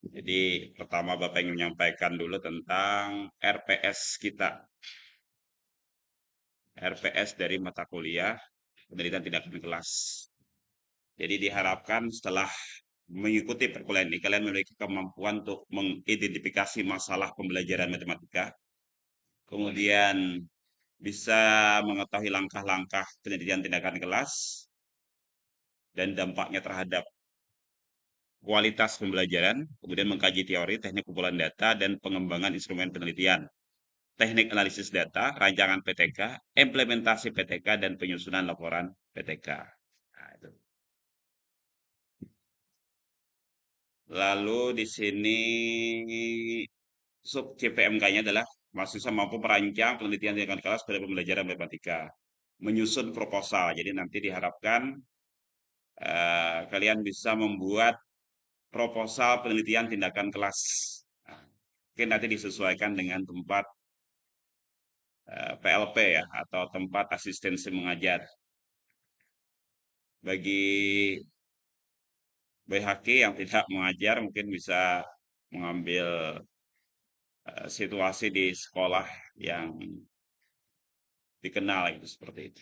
Jadi pertama Bapak ingin menyampaikan dulu tentang RPS kita. RPS dari mata kuliah penelitian tindakan kelas. Jadi diharapkan setelah mengikuti perkuliahan ini, kalian memiliki kemampuan untuk mengidentifikasi masalah pembelajaran matematika, kemudian bisa mengetahui langkah-langkah penelitian tindakan kelas, dan dampaknya terhadap kualitas pembelajaran, kemudian mengkaji teori, teknik kumpulan data, dan pengembangan instrumen penelitian, teknik analisis data, rancangan PTK, implementasi PTK, dan penyusunan laporan PTK. Nah, itu. Lalu di sini sub CPMK-nya adalah mahasiswa mampu merancang penelitian tindakan kelas pada pembelajaran matematika, menyusun proposal. Jadi nanti diharapkan kalian bisa membuat proposal penelitian tindakan kelas. Nah, mungkin nanti disesuaikan dengan tempat PLP ya, atau tempat asistensi mengajar. Bagi BHK yang tidak mengajar mungkin bisa mengambil situasi di sekolah yang dikenal itu seperti itu.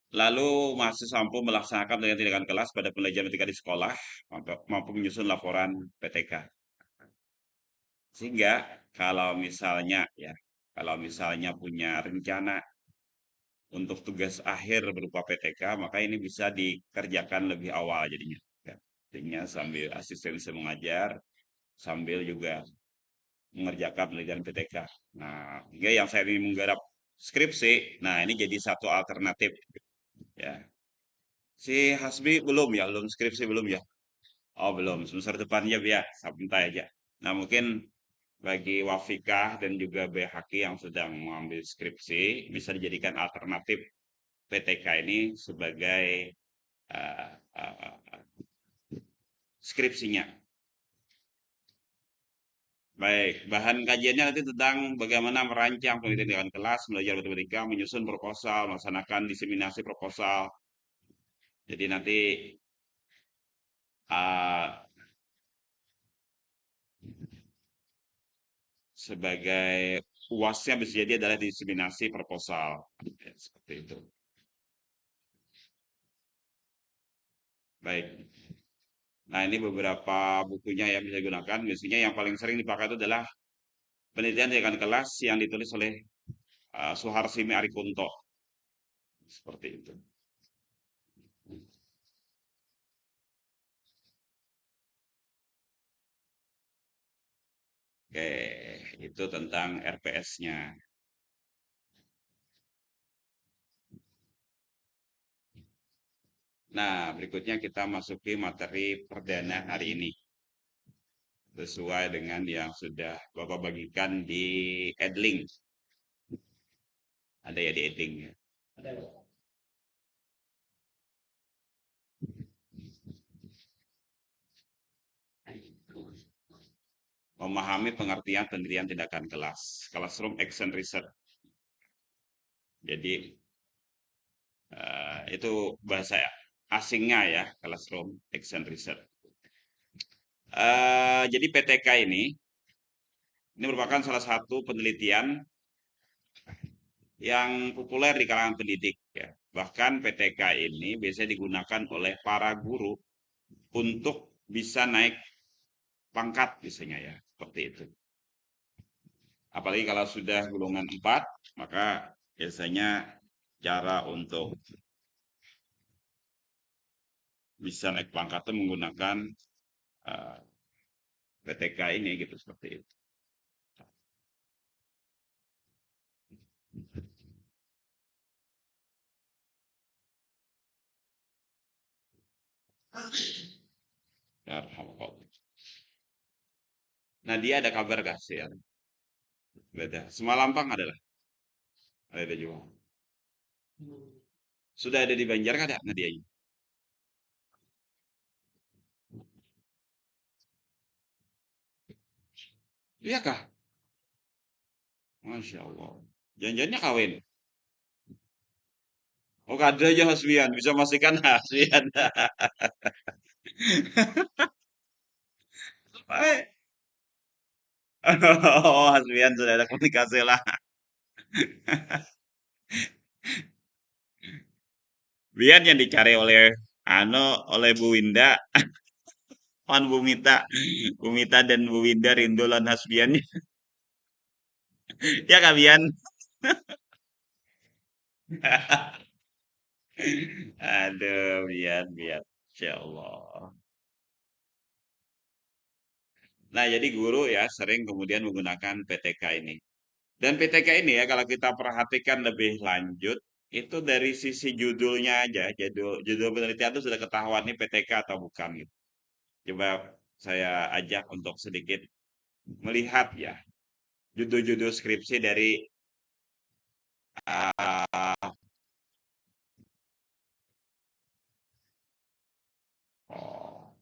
Lalu mahasiswa mampu melaksanakan tindakan kelas pada pembelajaran matematika di sekolah, mampu menyusun laporan PTK. Sehingga kalau misalnya punya rencana untuk tugas akhir berupa PTK, maka ini bisa dikerjakan lebih awal jadinya. Ya. Jadinya sambil asistensi mengajar, sambil juga mengerjakan penelitian PTK. Nah, hingga yang saya ingin menggarap skripsi, nah ini jadi satu alternatif. Ya, si Hasbi belum ya, belum skripsi belum ya. Oh belum, semester depannya biar santai aja. Nah mungkin bagi Wafikah dan juga BHK yang sedang mengambil skripsi bisa dijadikan alternatif PTK ini sebagai uh, uh, skripsinya. Baik, bahan kajiannya nanti tentang bagaimana merancang penelitian kelas, belajar matematika, menyusun proposal, melaksanakan diseminasi proposal. Jadi nanti uh, sebagai UASnya bisa jadi adalah diseminasi proposal. Ya, seperti itu. Baik. Nah, ini beberapa bukunya yang bisa digunakan. Biasanya yang paling sering dipakai itu adalah penelitian tindakan kelas yang ditulis oleh Suharsimi Arikunto. Seperti itu. Oke, itu tentang RPS-nya. Nah, berikutnya kita masuki materi perdana hari ini. Sesuai dengan yang sudah Bapak bagikan di Edlink. Ada ya di Edlink ya. Memahami pengertian penelitian tindakan kelas. Classroom Action Research. Jadi itu bahasa asingnya ya, Classroom Action Research. Jadi PTK ini merupakan salah satu penelitian yang populer di kalangan pendidik ya. Bahkan PTK ini biasanya digunakan oleh para guru untuk bisa naik pangkat biasanya ya, seperti itu. Apalagi kalau sudah golongan 4, maka biasanya cara untuk bisa naik pangkat itu menggunakan uh, PTK ini gitu seperti itu. Ya, nah dia ada kabar gak sih ya? Beda. Semalampang adalah ada juga. Sudah ada di Banjar kan ada Nadianya? Iya kah? Masya Allah. Janjiannya kawin. Oh, ada aja Hasbian, bisa memastikan Hasbian. Baik. Oh, Hasbian sudah ada komunikasi lah. Biar yang dicari oleh oleh Bu Winda, on Bu Mita dan Bu Winda rindu lan Hasbian. Ya Kak Bian. Aduh, Bian, Bian. Insya Allah. Nah, jadi guru ya sering kemudian menggunakan PTK ini. Dan PTK ini ya kalau kita perhatikan lebih lanjut, itu dari sisi judulnya aja, judul judul penelitian itu sudah ketahuan nih PTK atau bukan gitu. Coba saya ajak untuk sedikit melihat ya judul-judul skripsi dari oh,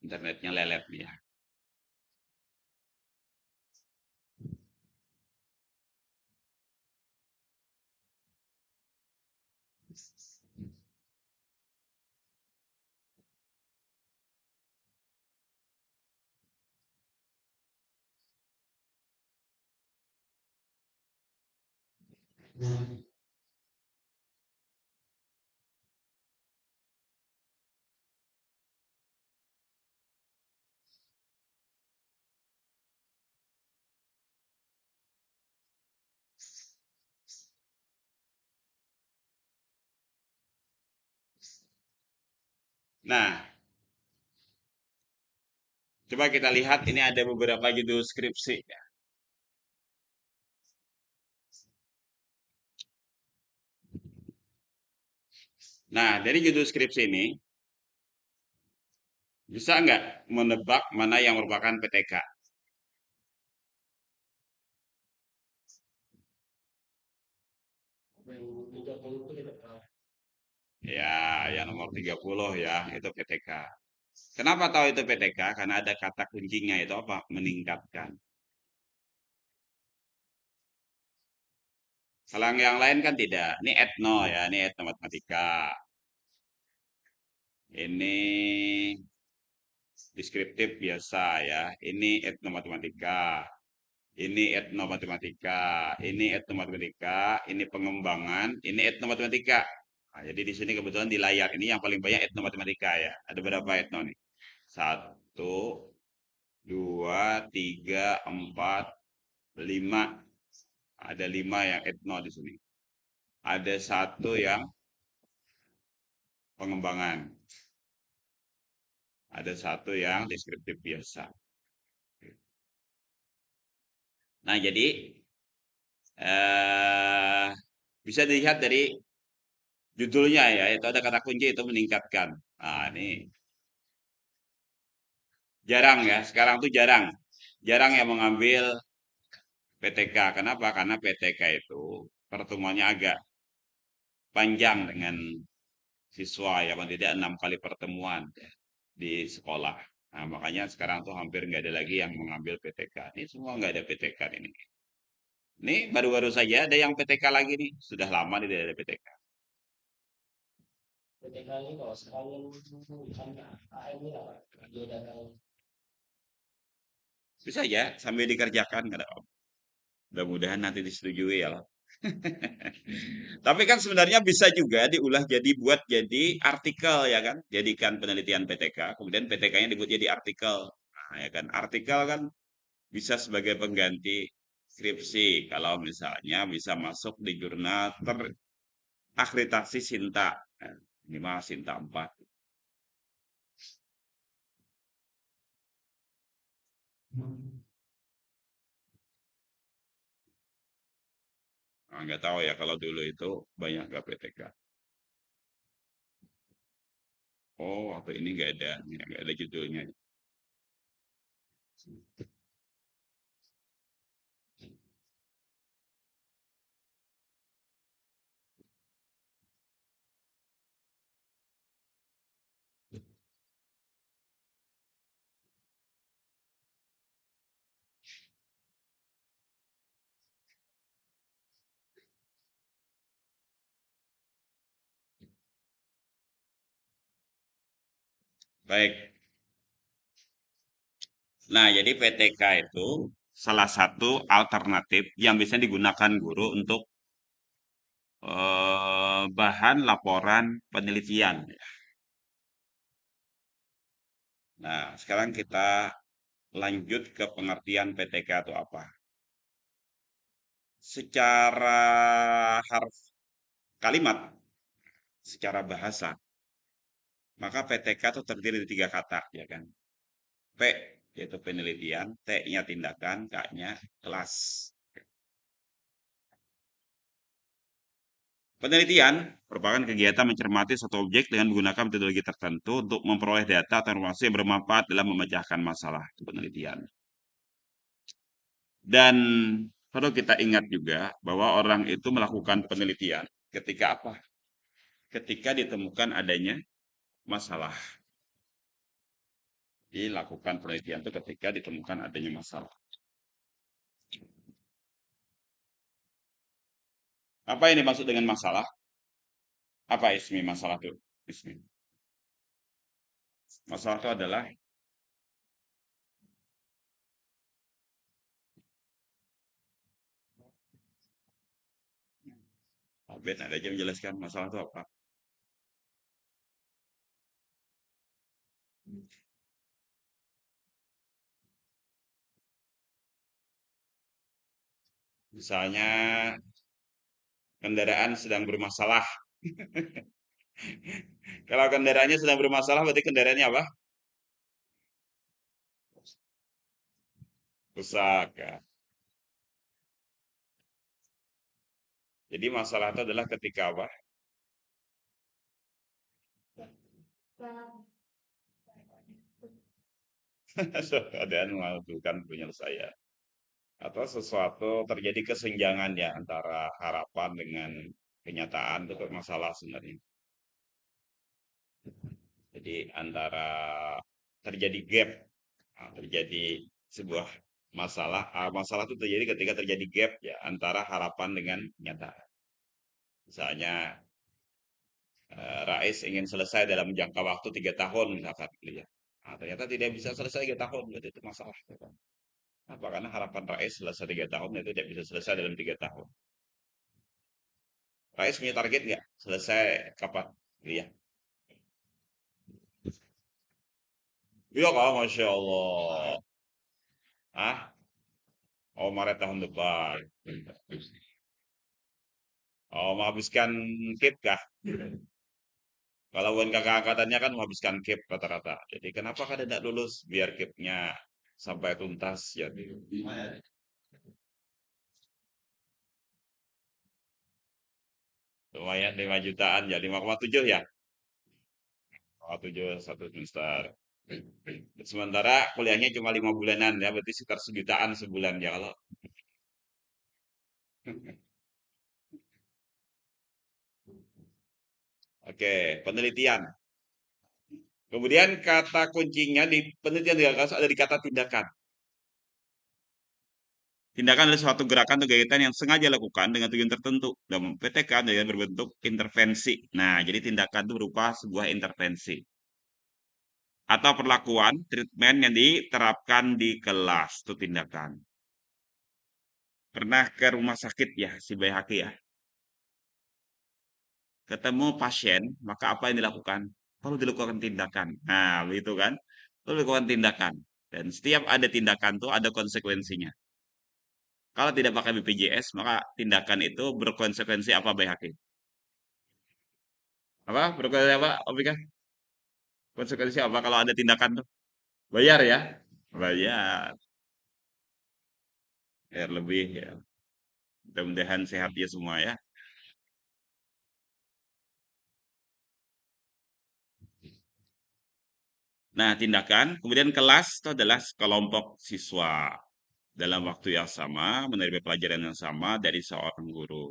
internetnya lelet nih ya. Nah, coba kita lihat ini ada beberapa judul skripsi. Nah, dari judul skripsi ini bisa nggak menebak mana yang merupakan PTK? Ya, yang nomor 30 ya, itu PTK. Kenapa tahu itu PTK? Karena ada kata kuncinya itu apa? Meningkatkan. Kalau yang lain kan tidak. Ini etno ya, ini etno matematika. Ini deskriptif biasa ya. Ini etno matematika. Ini etno matematika. Ini etno matematika. Ini pengembangan. Ini etno matematika. Nah, jadi di sini kebetulan di layar ini yang paling banyak etno matematika ya. Ada berapa etno nih? Satu, dua, tiga, empat, lima. Ada lima yang etno di sini. Ada satu yang pengembangan. Ada satu yang deskriptif biasa. Nah, jadi eh, bisa dilihat dari judulnya ya, itu ada kata kunci itu meningkatkan. Nah, ini jarang ya, sekarang tuh jarang. Jarang yang mengambil PTK. Kenapa? Karena PTK itu pertemuannya agak panjang dengan siswa ya, paling tidak 6 kali pertemuan ya, di sekolah. Nah, makanya sekarang tuh hampir nggak ada lagi yang mengambil PTK. Ini semua nggak ada PTK ini. Ini baru-baru saja ada yang PTK lagi nih. Sudah lama tidak ada PTK. Bisa ya, sambil dikerjakan. Nggak ada apa. Mudah-mudahan nanti disetujui ya. Tapi kan sebenarnya bisa juga diulah jadi buat jadi artikel ya kan. Jadikan penelitian PTK. Kemudian PTK-nya dibuat jadi artikel. Nah, ya kan. Artikel kan bisa sebagai pengganti skripsi. Kalau misalnya bisa masuk di jurnal terakreditasi Sinta. Nah, minimal Sinta 4. Nah, nggak tahu ya kalau dulu itu banyak nggak PTK. Oh, waktu ini nggak ada judulnya. Baik. Nah, jadi PTK itu salah satu alternatif yang bisa digunakan guru untuk bahan laporan penelitian. Nah, sekarang kita lanjut ke pengertian PTK itu apa. Secara harf kalimat, secara bahasa, maka PTK itu terdiri dari tiga kata, ya kan? P yaitu penelitian, T-nya tindakan, K-nya kelas. Penelitian merupakan kegiatan mencermati satu objek dengan menggunakan metodologi tertentu untuk memperoleh data atau informasi yang bermanfaat dalam memecahkan masalah. Itu penelitian. Dan perlu kita ingat juga bahwa orang itu melakukan penelitian ketika apa? Ketika ditemukan adanya masalah. Dilakukan penelitian itu ketika ditemukan adanya masalah. Apa yang dimaksud dengan masalah? Apa ismi masalah itu? Ismi. Masalah itu adalah Abed ada aja menjelaskan masalah itu apa. Misalnya kendaraan sedang bermasalah. Kalau kendaraannya sedang bermasalah berarti kendaraannya apa? Rusak ya. Jadi masalah itu adalah ketika apa? Keadaan membutuhkan penyelesaian. Atau sesuatu terjadi kesenjangan ya antara harapan dengan kenyataan itu masalah sebenarnya. Jadi antara terjadi gap, terjadi sebuah masalah itu terjadi ketika terjadi gap ya antara harapan dengan kenyataan. Misalnya Rais ingin selesai dalam jangka waktu 3 tahun misalkan gitu ya. Nah, ternyata tidak bisa selesai 3 tahun, berarti itu masalah. Gitu kan. Apa karena harapan Rais selesai 3 tahun itu tidak bisa selesai dalam 3 tahun. Rais punya target nggak? Selesai kapan? Iya. Iya kak, Masya Allah. Ah, oh Maret tahun depan. Oh, menghabiskan KIP kah? Kalau bukan kakak angkatannya kan menghabiskan KIP rata-rata. Jadi kenapa kan tidak lulus? Biar KIP-nya sampai tuntas. Ya. Lumayan 5 jutaan ya, 5,7 ya. 5,7 satu semester. Sementara kuliahnya cuma 5 bulanan ya, berarti sekitar sejutaan sebulan ya kalau. Oke, penelitian. Kemudian kata kuncinya di penelitian juga ada di kata tindakan. Tindakan adalah suatu gerakan atau kegiatan yang sengaja dilakukan dengan tujuan tertentu. Dan PTK dengan berbentuk intervensi. Nah, jadi tindakan itu berupa sebuah intervensi. Atau perlakuan, treatment yang diterapkan di kelas. Itu tindakan. Pernah ke rumah sakit ya, si Bayhaki ya. Ketemu pasien, maka apa yang dilakukan? Perlu dilakukan tindakan. Nah, begitu kan? Perlu dilakukan tindakan. Dan setiap ada tindakan tuh ada konsekuensinya. Kalau tidak pakai BPJS, maka tindakan itu berkonsekuensi apa, Bayhaki? Apa? Berkonsekuensi apa, Obika? Konsekuensi apa kalau ada tindakan tuh? Bayar ya? Bayar. Bayar lebih ya. Mudah-mudahan sehat ya semua ya. Nah, tindakan, kemudian kelas itu adalah kelompok siswa dalam waktu yang sama, menerima pelajaran yang sama dari seorang guru.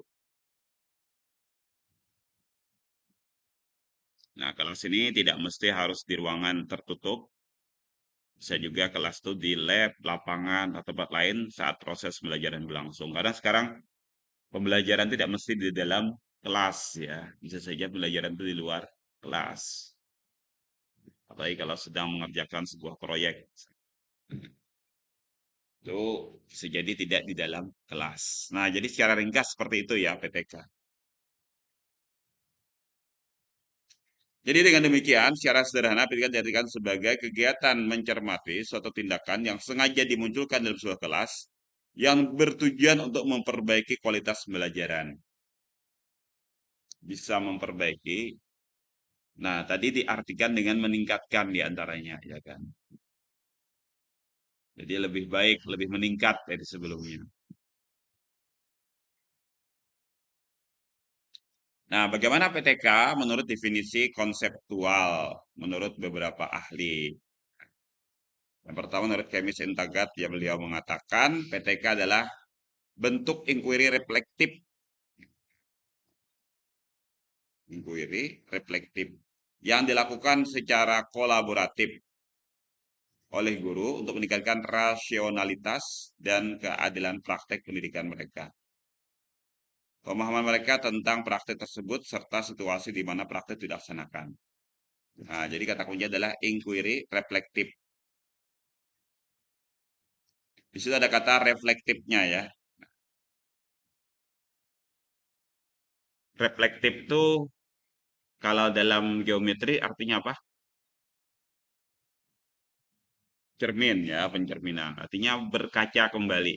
Nah, kelas ini tidak mesti harus di ruangan tertutup, bisa juga kelas itu di lab, lapangan, atau tempat lain saat proses pembelajaran berlangsung. Karena sekarang pembelajaran tidak mesti di dalam kelas ya, bisa saja pembelajaran itu di luar kelas. apalagi kalau sedang mengerjakan sebuah proyek. Itu bisa jadi tidak di dalam kelas. Nah, jadi secara ringkas seperti itu ya PTK. Jadi dengan demikian, secara sederhana PTK dijadikan sebagai kegiatan mencermati suatu tindakan yang sengaja dimunculkan dalam sebuah kelas yang bertujuan untuk memperbaiki kualitas pembelajaran. Bisa memperbaiki. Nah, tadi diartikan dengan meningkatkan di antaranya, ya kan? Jadi lebih baik, lebih meningkat dari sebelumnya. Nah, bagaimana PTK menurut definisi konseptual menurut beberapa ahli? Yang pertama menurut Kemis Intagat, ya beliau mengatakan PTK adalah bentuk inquiry reflektif yang dilakukan secara kolaboratif oleh guru untuk meningkatkan rasionalitas dan keadilan praktek pendidikan mereka. Pemahaman mereka tentang praktek tersebut serta situasi di mana praktek dilaksanakan. Nah, jadi kata kunci adalah inquiry reflektif. Di situ ada kata reflektifnya ya. Reflektif itu kalau dalam geometri artinya apa? Cermin ya, pencerminan. Artinya berkaca kembali.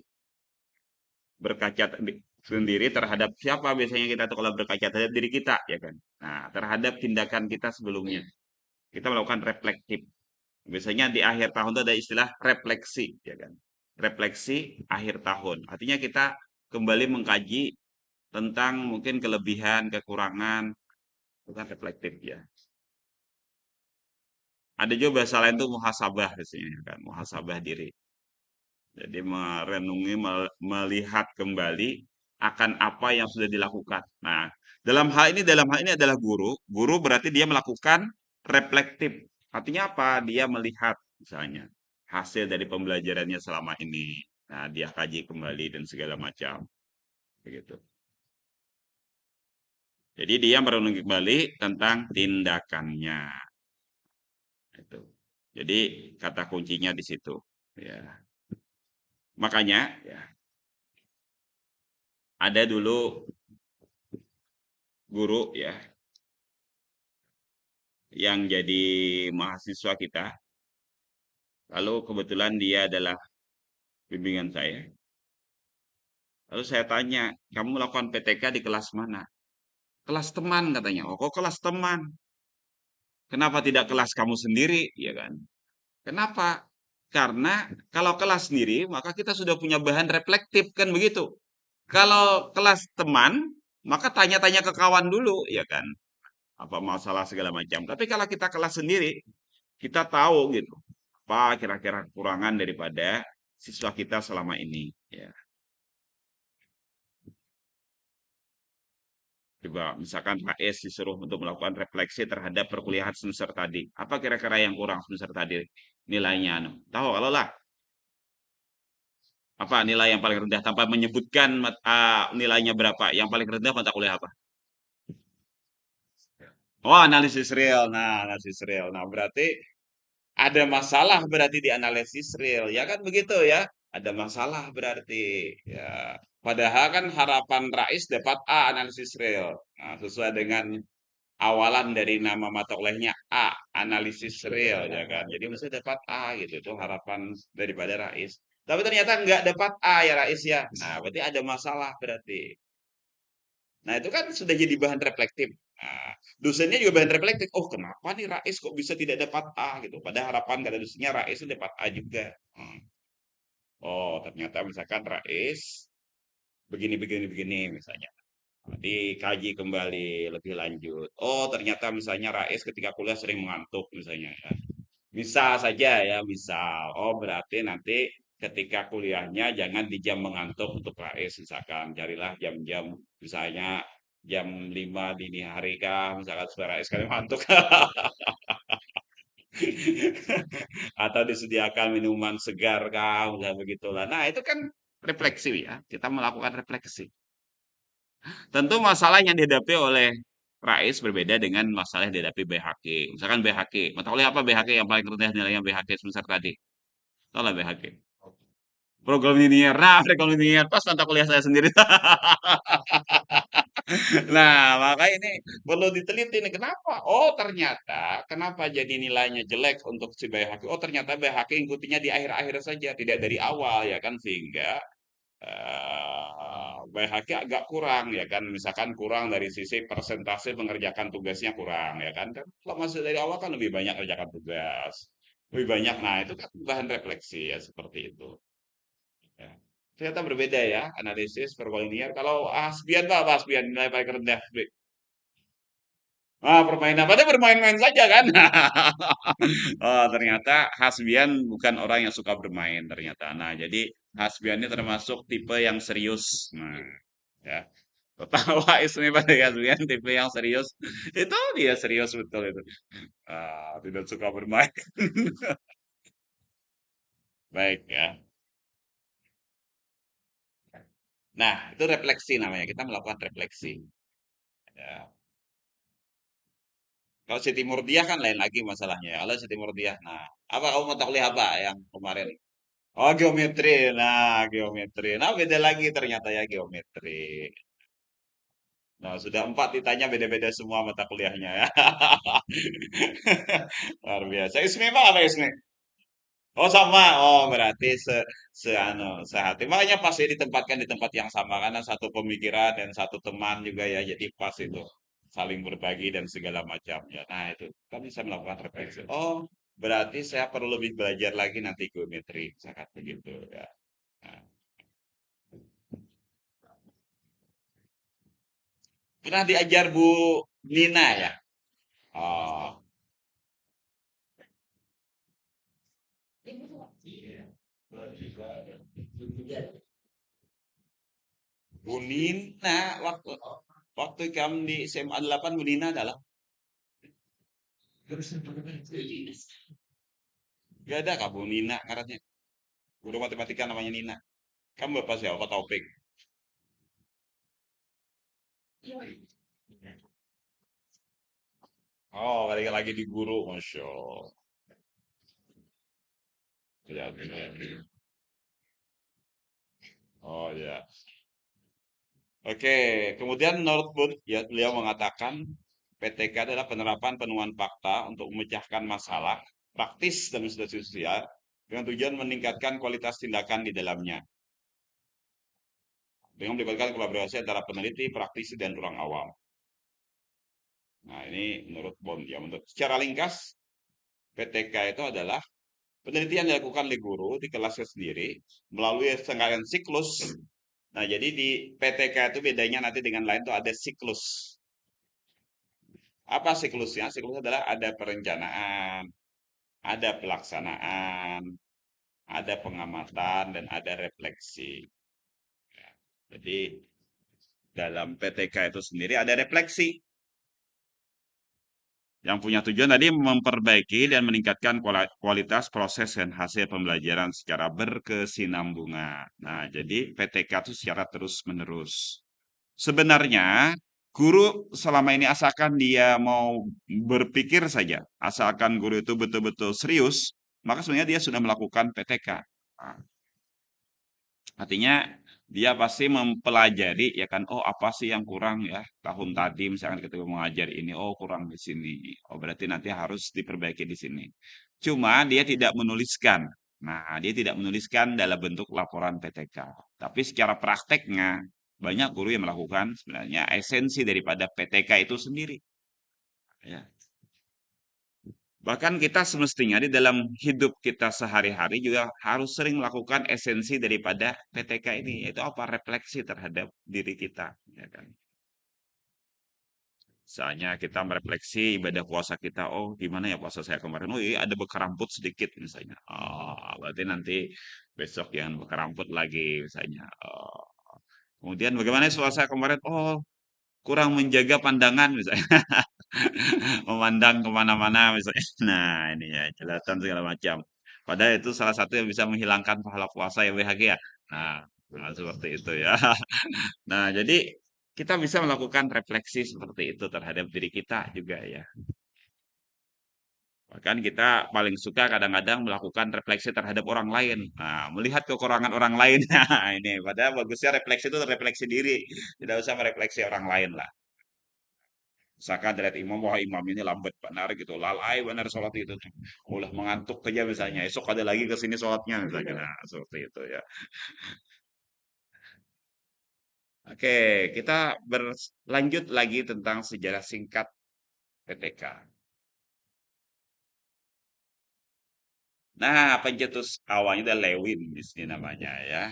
Berkaca sendiri terhadap siapa biasanya kita tuh kalau berkaca terhadap diri kita ya kan. Nah, terhadap tindakan kita sebelumnya. Kita melakukan reflektif. Biasanya di akhir tahun itu ada istilah refleksi ya kan. Refleksi akhir tahun. Artinya kita kembali mengkaji tentang mungkin kelebihan, kekurangan, itu kan reflektif ya. Ada juga bahasa lain tuh muhasabah biasanya kan, muhasabah diri. Jadi merenungi, melihat kembali akan apa yang sudah dilakukan. Nah, dalam hal ini adalah guru. Guru berarti dia melakukan reflektif. Artinya apa? Dia melihat misalnya hasil dari pembelajarannya selama ini. Nah, dia kaji kembali dan segala macam. Begitu. Jadi dia merenungi kembali tentang tindakannya. Itu. Jadi kata kuncinya di situ. Ya. Makanya ya, ada dulu guru ya yang jadi mahasiswa kita. Lalu kebetulan dia adalah bimbingan saya. Lalu saya tanya, kamu melakukan PTK di kelas mana? Kelas teman katanya. Oh, kok kelas teman? Kenapa tidak kelas kamu sendiri? Ya kan? Kenapa? Karena kalau kelas sendiri, maka kita sudah punya bahan reflektif kan begitu. Kalau kelas teman, maka tanya-tanya ke kawan dulu, ya kan? Apa masalah segala macam. Tapi kalau kita kelas sendiri, kita tahu gitu apa kira-kira kekurangan daripada siswa kita selama ini ya. Coba misalkan HS disuruh untuk melakukan refleksi terhadap perkuliahan semester tadi, apa kira-kira yang kurang semester tadi nilainya tahu kalau lah apa nilai yang paling rendah tanpa menyebutkan nilainya berapa yang paling rendah mata kuliah apa. Oh, analisis real. Nah, analisis real. Nah, berarti ada masalah berarti di analisis real. Ya kan begitu ya? Ada masalah berarti. Ya. Padahal kan harapan Rais dapat A analisis real. Nah, sesuai dengan awalan dari nama mata kuliahnya A, analisis real ya kan. Jadi mesti dapat A gitu. Itu harapan daripada Rais. Tapi ternyata nggak dapat A ya Rais ya. Nah, berarti ada masalah berarti. Nah, itu kan sudah jadi bahan reflektif. Nah, dosennya juga bahan reflektif. Oh, kenapa nih Rais kok bisa tidak dapat A gitu? Pada harapan kata dosennya Rais itu dapat A juga. Oh, ternyata misalkan Rais begini begini begini misalnya. Dikaji kembali lebih lanjut. Oh, ternyata misalnya Rais ketika kuliah sering mengantuk misalnya ya. Misal saja ya, misal. Oh, berarti nanti ketika kuliahnya jangan di jam mengantuk untuk Rais misalkan. Carilah jam-jam misalnya jam 5 dini hari kah, misalkan supaya Rais sekali mengantuk. Atau disediakan minuman segar kah, misalnya begitulah. Nah, itu kan refleksi ya. Kita melakukan refleksi. Tentu masalah yang dihadapi oleh Rais berbeda dengan masalah yang dihadapi BHQ. Misalkan BHQ, mata kuliah apa BHQ yang paling rendah nilainya BHQ semester tadi? Tahu lah BHQ. Program linear. Nah, program linear. Pas mata kuliah saya sendiri. Nah, maka ini perlu diteliti nih. Kenapa? Oh, ternyata kenapa jadi nilainya jelek untuk si BHQ? Oh, ternyata BHQ ikutinya di akhir-akhir saja, tidak dari awal ya kan, sehingga BHQ agak kurang ya kan, misalkan kurang dari sisi persentase mengerjakan tugasnya kurang ya kan, kan kalau masuk dari awal kan lebih banyak kerjakan tugas, lebih banyak. Nah, itu kan bahan refleksi ya seperti itu. Ya. Ternyata berbeda ya analisis perkolinial. Kalau Hasbian apa Hasbian nilai paling rendah? Ah, permainan. Padahal bermain-main saja kan. Oh, ternyata Hasbian bukan orang yang suka bermain ternyata. Nah, jadi Hasbian ini termasuk tipe yang serius. Nah, ya. Tertawa Ismi pada Hasbian tipe yang serius. Itu dia serius betul itu. Ah, tidak suka bermain. Baik ya. Nah, itu refleksi namanya. Kita melakukan refleksi. Ya. Kalau Siti Murdiah kan lain lagi masalahnya. Kalau Siti Murdiah, nah, apa kamu mata kuliah apa yang kemarin? Oh, geometri. Nah, geometri. Nah, beda lagi ternyata ya geometri. Nah, sudah empat ditanya beda-beda semua mata kuliahnya ya. Luar biasa. Ismi apa apa Ismi? Oh, sama. Oh, berarti sehati. Makanya pas ya ditempatkan di tempat yang sama karena satu pemikiran dan satu teman juga ya. Jadi pas itu saling berbagi dan segala macamnya. Nah, itu kan bisa melakukan refleksi. Oh, berarti saya perlu lebih belajar lagi nanti geometri. Sangat begitu ya. Nah, pernah diajar Bu Nina ya? Oh, Bu Nina waktu waktu kami di SMA 8 Bu Nina adalah gak ada Kak Bu Nina ngarannya. Guru matematika namanya Nina. Kamu bapak siapa? Taufik. Oh, balik lagi di guru, masya Allah. Ya, ya. Oh ya. Oke, kemudian menurut Bud, ya beliau mengatakan PTK adalah penerapan penemuan fakta untuk memecahkan masalah praktis dan sosial dengan tujuan meningkatkan kualitas tindakan di dalamnya dengan melibatkan kolaborasi antara peneliti, praktisi, dan orang awam. Nah, ini menurut Bond ya. Menurut secara ringkas, PTK itu adalah penelitian yang dilakukan oleh guru di kelasnya sendiri melalui serangkaian siklus. Nah, jadi di PTK itu bedanya nanti dengan lain tuh ada siklus. Apa siklusnya? Siklus adalah ada perencanaan, ada pelaksanaan, ada pengamatan, dan ada refleksi. Jadi dalam PTK itu sendiri ada refleksi yang punya tujuan tadi memperbaiki dan meningkatkan kualitas proses dan hasil pembelajaran secara berkesinambungan. Nah, jadi PTK itu secara terus-menerus. Sebenarnya guru selama ini asalkan dia mau berpikir saja, asalkan guru itu betul-betul serius, maka sebenarnya dia sudah melakukan PTK. Nah, artinya dia pasti mempelajari ya kan, oh apa sih yang kurang ya tahun tadi misalkan ketika mengajar ini, oh kurang di sini. Oh berarti nanti harus diperbaiki di sini. Cuma dia tidak menuliskan. Nah, dia tidak menuliskan dalam bentuk laporan PTK. Tapi secara prakteknya banyak guru yang melakukan sebenarnya esensi daripada PTK itu sendiri. Ya. Bahkan kita semestinya di dalam hidup kita sehari-hari juga harus sering melakukan esensi daripada PTK ini, yaitu apa? Refleksi terhadap diri kita, ya kan? Misalnya kita merefleksi ibadah puasa kita, oh gimana ya puasa saya kemarin? Oh iya ada bekeramput sedikit misalnya. Oh, berarti nanti besok jangan bekeramput lagi misalnya. Oh. Kemudian bagaimana puasa kemarin? Oh kurang menjaga pandangan misalnya. Memandang kemana-mana misalnya. Nah, ini ya, jelatan segala macam. Padahal itu salah satu yang bisa menghilangkan pahala puasa yang bahagia. Nah, seperti itu ya. Nah, jadi kita bisa melakukan refleksi seperti itu terhadap diri kita juga ya. Bahkan kita paling suka kadang-kadang melakukan refleksi terhadap orang lain. Nah, melihat kekurangan orang lain. Nah, ini padahal bagusnya refleksi itu refleksi diri. Tidak usah merefleksi orang lain lah. Misalkan terlihat imam, wah imam ini lambat benar gitu, lalai benar sholat itu. Ulah mengantuk aja misalnya, esok ada lagi ke sini sholatnya misalnya. Nah, seperti itu ya. Oke, kita berlanjut lagi tentang sejarah singkat PTK. Nah, pencetus awalnya adalah Lewin di sini namanya ya,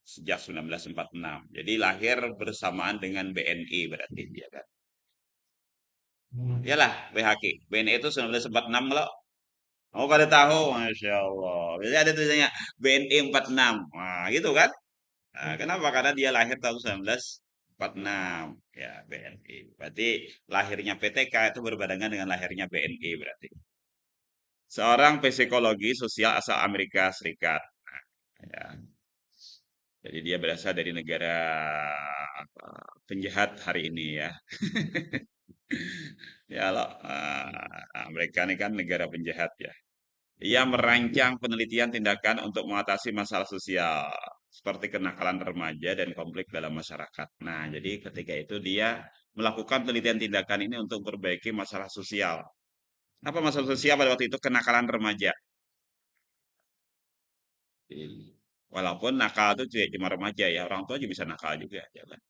sejak 1946. Jadi lahir bersamaan dengan BNI berarti dia kan. Iyalah, BHQ. BNI itu 1946 kalau. Oh, kada tahu, Masya Allah. Jadi ada tulisannya BNI 46. Wah, gitu kan? Nah, kenapa? Karena dia lahir tahun 1946. Ya, BNI. Berarti lahirnya PTK itu berbarengan dengan lahirnya BNI berarti. Seorang psikologi sosial asal Amerika Serikat. Ya, jadi dia berasal dari negara apa, penjahat hari ini ya. Ya, loh, mereka ini kan negara penjahat ya. Ia merancang penelitian tindakan untuk mengatasi masalah sosial seperti kenakalan remaja dan konflik dalam masyarakat. Nah, jadi ketika itu dia melakukan penelitian tindakan ini untuk memperbaiki masalah sosial. Apa masalah sosial pada waktu itu? Kenakalan remaja. Walaupun nakal itu tidak cuma remaja ya, orang tua juga bisa nakal juga, ya kan?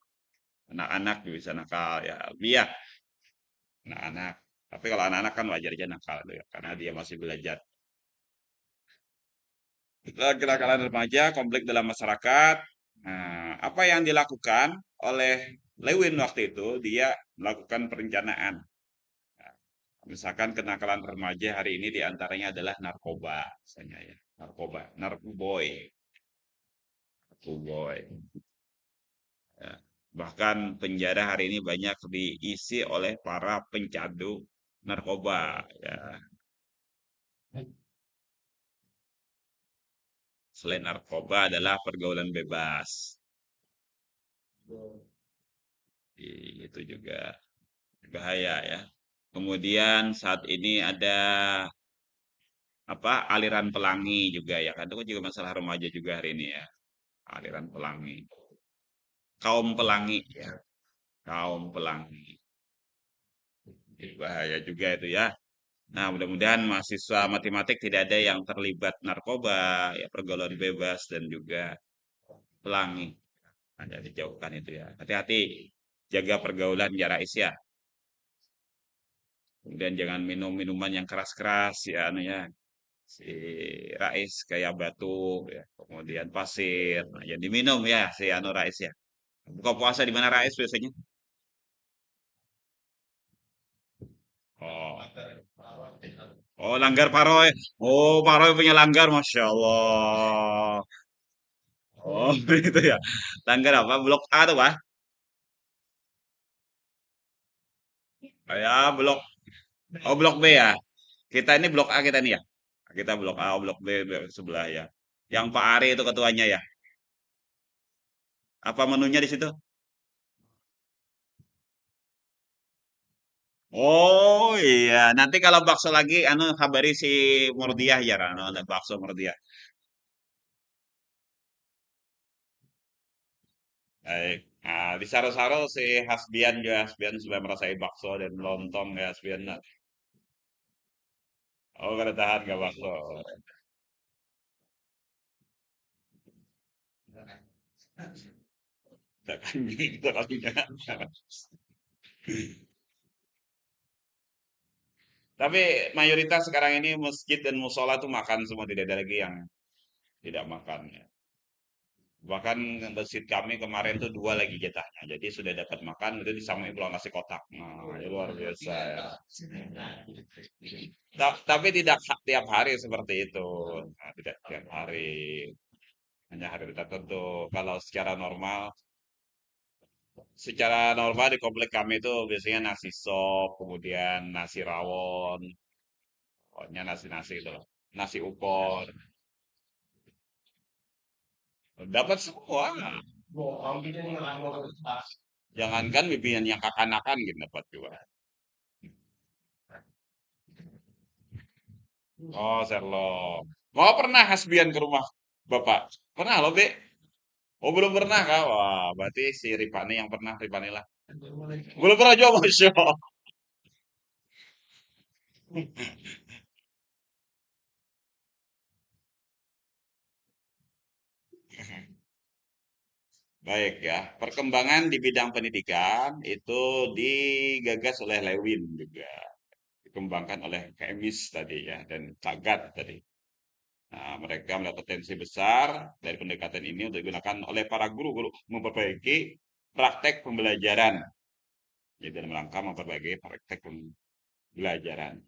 Anak-anak juga bisa nakal ya. Iya, anak-anak. Tapi kalau anak-anak kan wajar aja nakal tuh ya, karena dia masih belajar. Kenakalan remaja, konflik dalam masyarakat. Nah, apa yang dilakukan oleh Lewin waktu itu? Dia melakukan perencanaan. Nah, misalkan kenakalan remaja hari ini diantaranya adalah narkoba, misalnya ya, narkoba, narkoboy, narkoboy. Ya. Bahkan penjara hari ini banyak diisi oleh para pencandu narkoba. Ya. Selain narkoba adalah pergaulan bebas. Itu juga bahaya ya. Kemudian saat ini ada apa aliran pelangi juga ya kan itu kan juga masalah remaja juga hari ini ya. Aliran pelangi. Kaum pelangi ya. Kaum pelangi. Bahaya juga itu ya. Nah, mudah-mudahan mahasiswa matematik tidak ada yang terlibat narkoba, ya pergaulan bebas dan juga pelangi. Ada dijauhkan itu ya. Hati-hati, jaga pergaulan ya Rais ya. Kemudian jangan minum minuman yang keras-keras ya, anu ya. Si Rais kayak batu, ya. Kemudian pasir. Nah, jadi diminum ya si anu Rais ya. Buka puasa di mana Rais biasanya? Oh, oh langgar Paroy. Oh, Paroy punya langgar, masya Allah. Oh, itu ya. Langgar apa? Blok A tuh, Pak? Oh, ya, blok. Oh, blok B ya. Kita ini blok A kita nih ya. Kita blok A, oh, blok B sebelah ya. Yang Pak Ari itu ketuanya ya. Apa menunya di situ? Oh iya, nanti kalau bakso lagi, anu kabari si Murdiah ya, anu ada bakso Murdiah. Baik. Nah, di Saro-Saro si Hasbian juga, Hasbian sudah merasai bakso dan lontong ya Hasbian. Oh, kada tahan gak bakso. Tak kan gitu kalinya. Tapi mayoritas sekarang ini masjid dan musola tuh makan semua, tidak ada lagi yang tidak makan ya. Bahkan masjid kami kemarin tuh dua lagi jatahnya. Jadi sudah dapat makan itu disamain pulang nasi kotak. Nah, itu luar biasa ya. Tapi tidak tiap hari seperti itu. Nah, tidak tiap hari. Hanya hari tertentu. Kalau secara normal di komplek kami itu biasanya nasi sop, kemudian nasi rawon, pokoknya nasi-nasi itu loh. Nasi upor. Dapat semua. Jangankan bimbingan yang kakanakan gitu dapat juga. Oh, Sherlock. Mau pernah Hasbian ke rumah Bapak? Pernah loh, Be? Oh, belum pernah, Kak? Wah, berarti si Ripani yang pernah, Ripani lah. Belum pernah juga, Masya Allah. Baik ya, perkembangan di bidang pendidikan itu digagas oleh Lewin juga. Dikembangkan oleh Kemis tadi ya, dan Cagat tadi. Nah, mereka melihat potensi besar dari pendekatan ini untuk digunakan oleh para guru-guru memperbaiki praktek pembelajaran. Jadi dalam rangka memperbaiki praktek pembelajaran.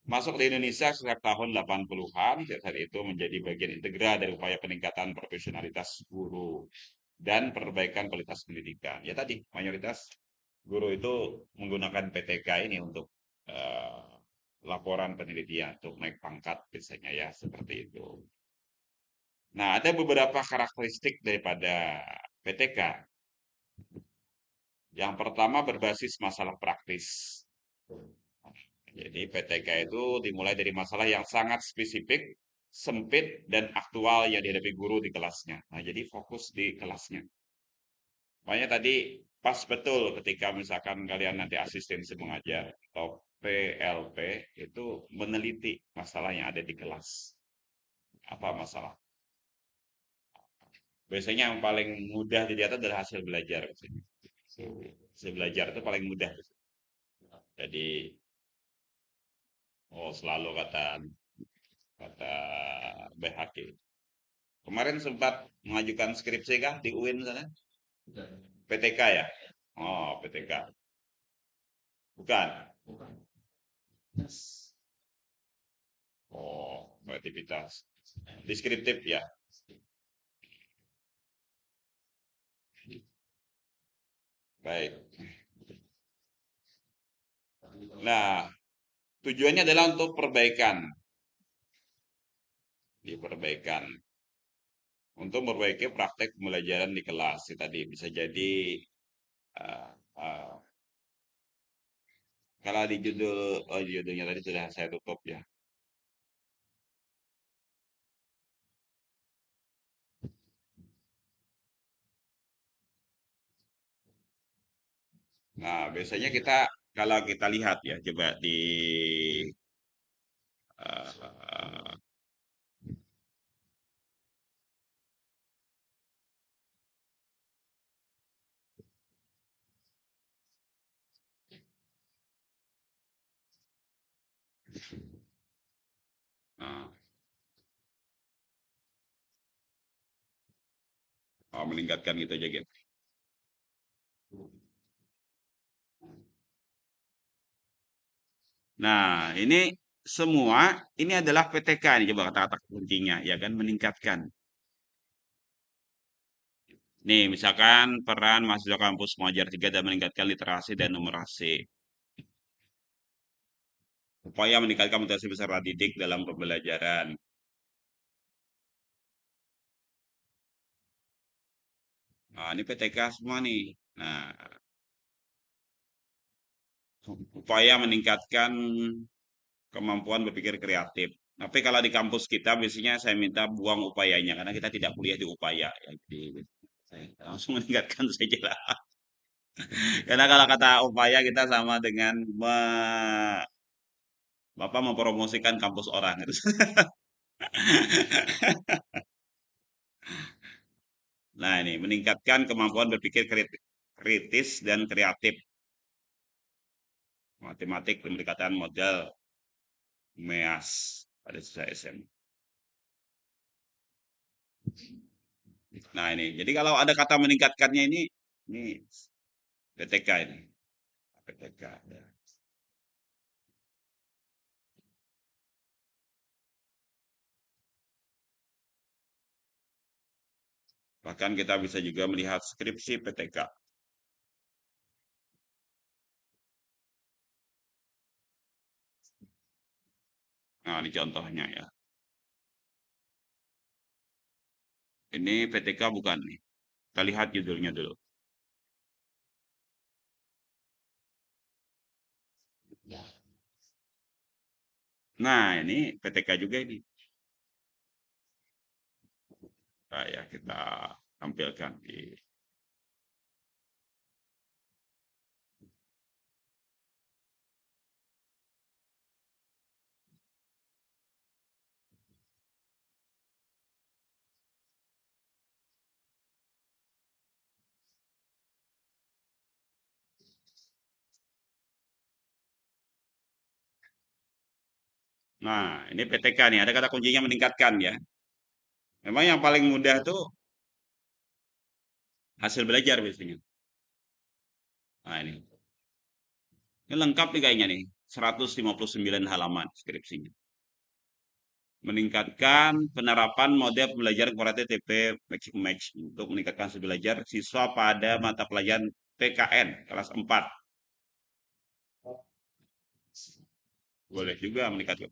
Masuk di Indonesia sejak tahun 80-an, saat itu menjadi bagian integral dari upaya peningkatan profesionalitas guru dan perbaikan kualitas pendidikan. Ya tadi, mayoritas guru itu menggunakan PTK ini untuk eh, laporan penelitian, untuk naik pangkat biasanya ya, seperti itu. Nah, ada beberapa karakteristik daripada PTK. Yang pertama berbasis masalah praktis. Jadi PTK itu dimulai dari masalah yang sangat spesifik, sempit, dan aktual yang dihadapi guru di kelasnya. Nah, jadi fokus di kelasnya. Makanya tadi pas betul ketika misalkan kalian nanti asistensi mengajar atau PLP itu meneliti masalah yang ada di kelas. Apa masalah? Biasanya yang paling mudah dilihat adalah hasil belajar. Biasanya. Hasil belajar itu paling mudah. Jadi, oh selalu kata kata BHK. Kemarin sempat mengajukan skripsi kah di UIN sana? PTK ya? Oh, PTK. Bukan. Oh, kreativitas. Deskriptif ya. Baik. Nah, tujuannya adalah untuk perbaikan, diperbaikan. Untuk memperbaiki praktek pembelajaran di kelas. Ya, tadi bisa jadi uh, uh, kalau di judul, oh judulnya tadi sudah saya tutup ya. Nah, biasanya kita kalau kita lihat ya, coba di uh, uh, meningkatkan gitu aja gitu. Nah, ini semua ini adalah PTK nih coba kata-kata kuncinya ya kan meningkatkan. Nih, misalkan peran mahasiswa kampus mengajar tiga dan meningkatkan literasi dan numerasi. Upaya meningkatkan motivasi peserta didik dalam pembelajaran. Nah, ini PTK semua nih. Nah, upaya meningkatkan kemampuan berpikir kreatif. Tapi kalau di kampus kita biasanya saya minta buang upayanya karena kita tidak kuliah di upaya ya. Jadi saya langsung meningkatkan saja lah. Karena kalau kata upaya kita sama dengan Bapak mempromosikan kampus orang. Nah, ini meningkatkan kemampuan berpikir kritis dan kreatif. Matematik pendekatan model MEAS pada sisa SM. Nah, ini. Jadi kalau ada kata meningkatkannya ini PTK ini. PTK. Ya. Bahkan kita bisa juga melihat skripsi PTK. Nah, ini contohnya ya. Ini PTK bukan nih. Kita lihat judulnya dulu. Nah, ini PTK juga ini. Kayak kita tampilkan di. Nah, ini PTK nih, ada kata kuncinya meningkatkan ya. Memang yang paling mudah tuh hasil belajar biasanya. Nah, ini lengkap nih kayaknya nih. 159 halaman skripsinya. Meningkatkan penerapan model pembelajaran kualitatif TP Match Match untuk meningkatkan hasil belajar siswa pada mata pelajaran PKN kelas 4. Boleh juga meningkatkan.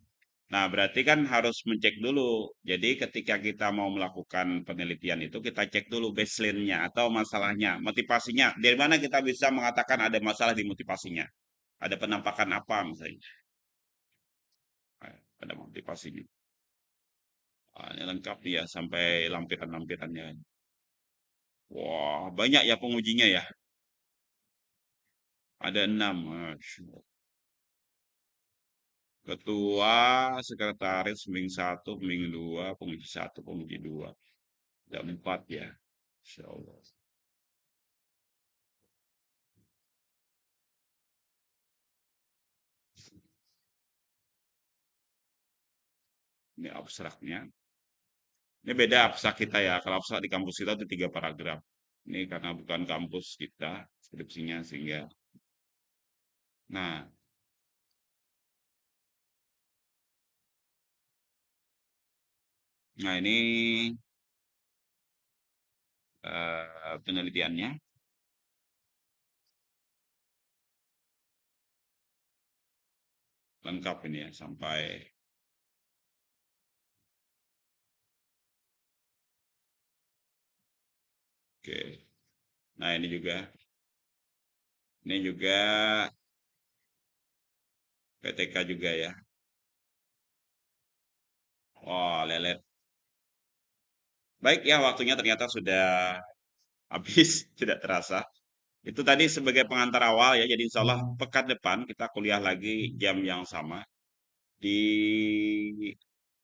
Nah, berarti kan harus mencek dulu. Jadi ketika kita mau melakukan penelitian itu kita cek dulu baseline-nya atau masalahnya, motivasinya. Dari mana kita bisa mengatakan ada masalah di motivasinya? Ada penampakan apa misalnya? Ada motivasinya. Ah, ini lengkap ya sampai lampiran-lampirannya. Wah, banyak ya pengujinya ya. Ada 6. Masya Allah. Ketua, sekretaris, pembimbing 1, pembimbing 2, penguji 1, penguji 2. Ada 4 ya. Insya Allah. Ini abstraknya. Ini beda abstrak kita ya. Kalau abstrak di kampus kita itu 3 paragraf. Ini karena bukan kampus kita skripsinya sehingga. Nah, ini penelitiannya lengkap ini ya sampai oke. Nah, ini juga PTK juga ya. Wah, lelet. Baik ya, waktunya ternyata sudah habis, tidak terasa. Itu tadi sebagai pengantar awal ya. Jadi insya Allah pekan depan kita kuliah lagi jam yang sama di